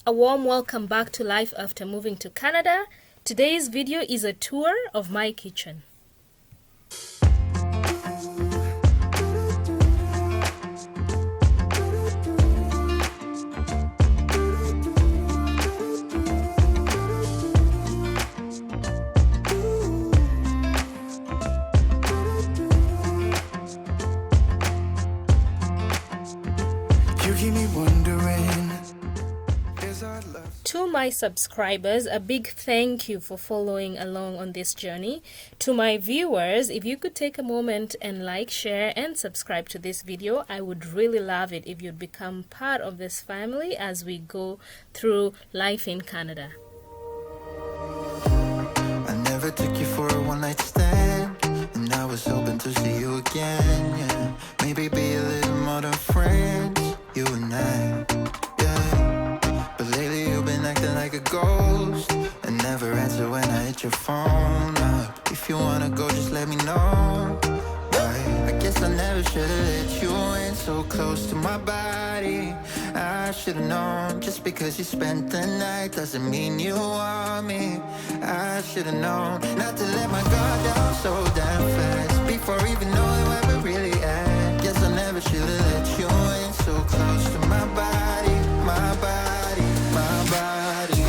A warm welcome back to life after moving to Canada. Today's video is a tour of my kitchen. To my subscribers, a big thank you for following along on this journey. To my viewers, if you could take a moment and like, share, and subscribe to this video, I would really love it if you'd become part of this family as we go through life in Canada. I never took you for a one-night stand, and I was hoping to see you again, yeah. Maybe be a little more than friends, you and I, yeah. But lately you've been acting like a ghost and never answer when I hit your phone up. If you wanna go, just let me know. I guess I never should've let you in so close to my body. I should've known, just because you spent the night doesn't mean you want me. I should've known not to let my guard down so damn fast before even knowing where we're really at. Guess I never should've let you in so close to my body, my body, my body.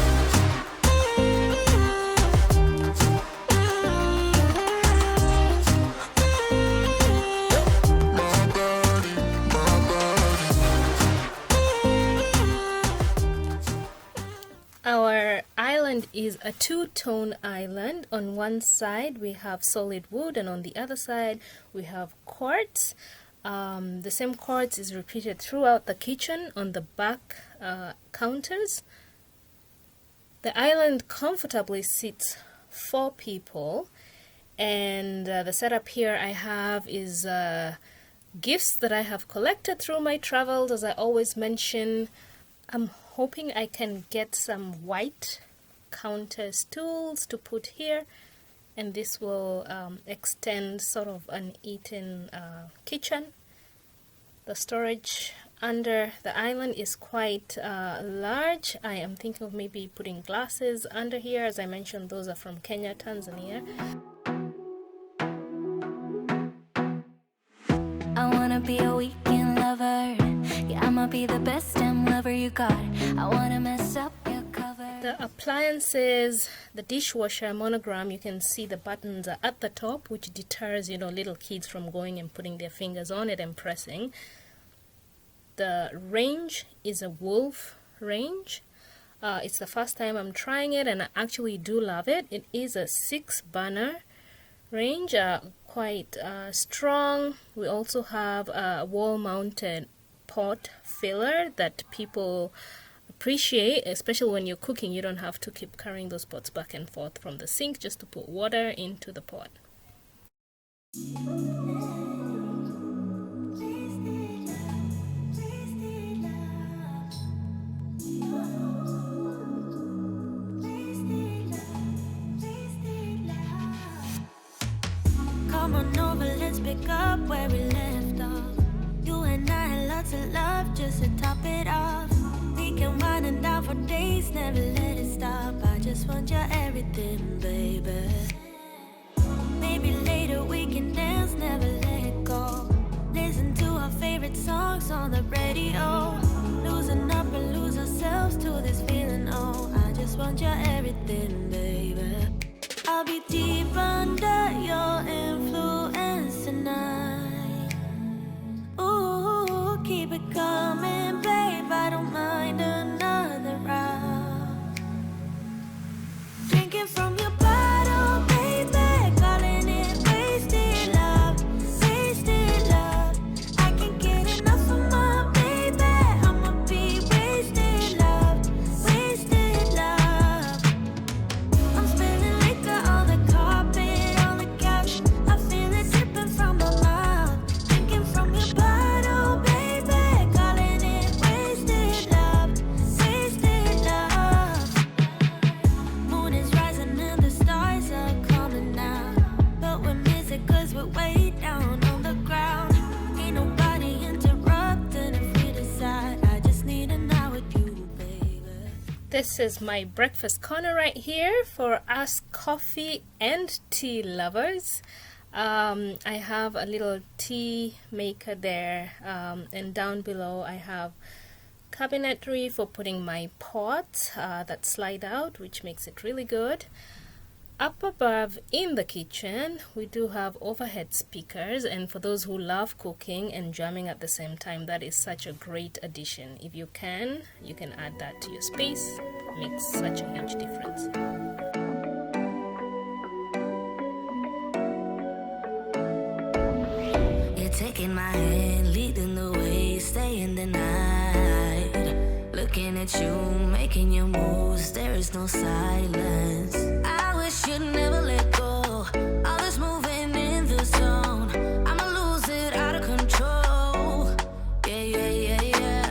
Our island is a two-tone island. On one side we have solid wood, and on the other side we have quartz. The same quartz is repeated throughout the kitchen on the back counters. The island comfortably sits 4 people, and the setup here I have is gifts that I have collected through my travels. As I always mention, I'm hoping I can get some white counter stools to put here, and this will extend sort of an eaten kitchen. The storage under the island is quite large. I am thinking of maybe putting glasses under here. As I mentioned, those are from Kenya, Tanzania. I wanna be a weekend lover. Yeah, I'ma be the best damn lover you got. I wanna mess up your cover. The appliances, the dishwasher monogram, you can see the buttons are at the top, which deters, little kids from going and putting their fingers on it and pressing. The range is a Wolf range. It's the first time I'm trying it, and I actually do love it. It is a 6-burner range, quite strong. We also have a wall-mounted pot filler that people appreciate, especially when you're cooking. You don't have to keep carrying those pots back and forth from the sink just to put water into the pot. Come on over, let's pick up where we left off. You and I had lots of love just to top it off. We can wind it down for days, never let it stop. I just want your everything, baby. Maybe later we can dance, never let it go. Listen to our favorite songs on the radio. Losing up and lose ourselves to this feeling, oh. I just want your everything, baby. I'll be deep under your influence tonight. Ooh, keep it coming, babe. I don't mind another round. Drinking from your bottle, baby. Calling it wasted love, wasted love. I can't get enough of my baby. I'ma be wasted love, wasted love. I'm spilling liquor on the carpet, all This is my breakfast corner right here for us coffee and tea lovers. I have a little tea maker there, and down below I have cabinetry for putting my pots that slide out, which makes it really good. Up above in the kitchen we do have overhead speakers, and for those who love cooking and jamming at the same time, that is such a great addition. If you can add that to your space. It makes such a huge difference. You're taking my hand, leading the way, staying the night. Looking at you, making your moves, there is no silence. I wish you'd never let go. All this moving in the zone, I'ma lose it out of control. Yeah.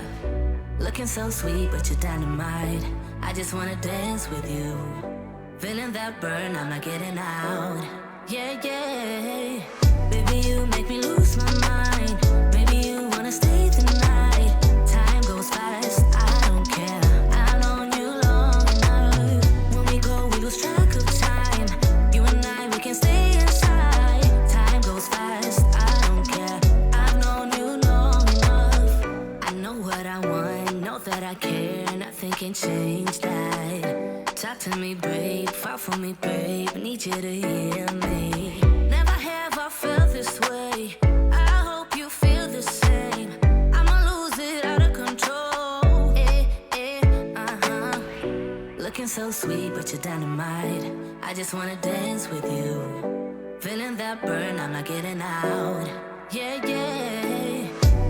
Looking so sweet, but you're dynamite. I just wanna dance with you. Feeling that burn, I'm not getting out. Yeah. Baby, you make me lose my mind. Maybe you wanna stay the night. Time goes fast, I don't care. I've known you long enough. When we go, we lose track of time. You and I, we can stay inside. Time goes fast, I don't care. I've known you long enough. I know what I want, know that I care. Nothing can change that. Talk to me, babe, fall for me, babe. Need you to hear me. Never have I felt this way. I hope you feel the same. I'ma lose it out of control. Looking so sweet, but you're dynamite. I just wanna dance with you. Feeling that burn, I'm not getting out. Yeah.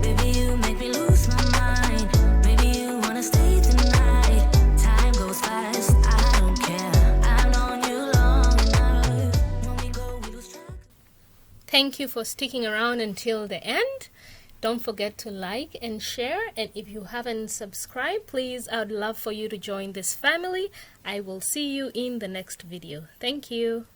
Baby, you make me lose my mind. Maybe you wanna stay the night. Time goes fast, I don't care. I've known you long enough. When we go, we lose track. Thank you for sticking around until the end. Don't forget to like and share, and if you haven't subscribed, please, I'd love for you to join this family. I will see you in the next video. Thank you.